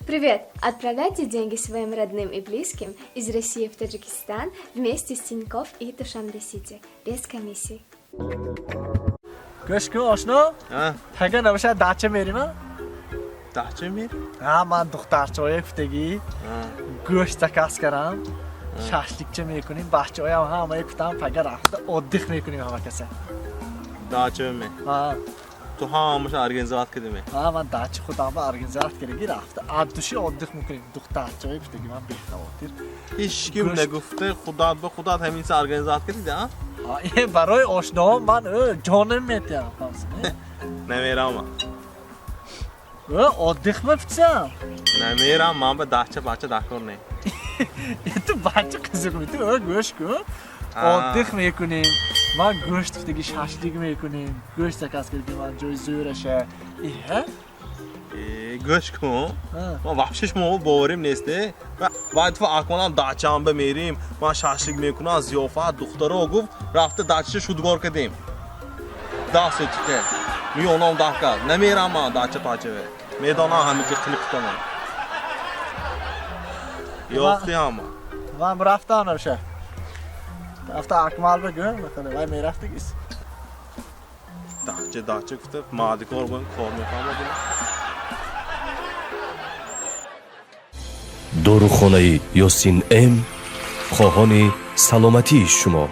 Привет! Отправляйте деньги своим родным и близким из России в Таджикистан вместе с Тинькофф и Душанбе-Сити, без комиссий. Go'shtku oshno? Ha, Taga navsha dacha merima? dacha mer? Ha, man duxtarchoy guftagi. Ha. Go'sht zakas karam. Shashlikcha mekunим, bachchoyam hamma guftam taga rafta oddix mekunим hamma kasa. Dacha mer. Ha, تو همش organizovat کردیم. ha man dacha khudam organizat keregi rafta. Addushi oddix mekunим duxtarchoy guftagi man bexavotir. هیچ کی نگفته خدا به خدا همین سر organizovat کردی ها؟ Ha, baroy oshnom man jonim metyam hamsine. نمیرم. oddix meftsam. نمیرم من به بچه دکار نه. Tu bachcha qiziq tu go'shtku oddix mekunим. Man go'sht guftagi shashlik mekunim. Go'sht zakas keregi man joy zo'rasha. Ihe? گوش کن. Ha. ما وحشش ما باوریم نیسته. بعد تو اکنون داچام بمیریم. ما شاشlik میکنم زیافت دخترها گفت رفته داچش شودگار کردیم. داست چیه؟ میونم داکار. نمیرم من داچه پاچه. میدانم همین که کلیک کنم. یافتی هم. من رفتم نمیشه. رفته اکمال بگم مثلا وای میرفتگیس. داچه گفته مادی کار کنم کار میکنم. داروخانه یاسین ام خواهان سلامتی شما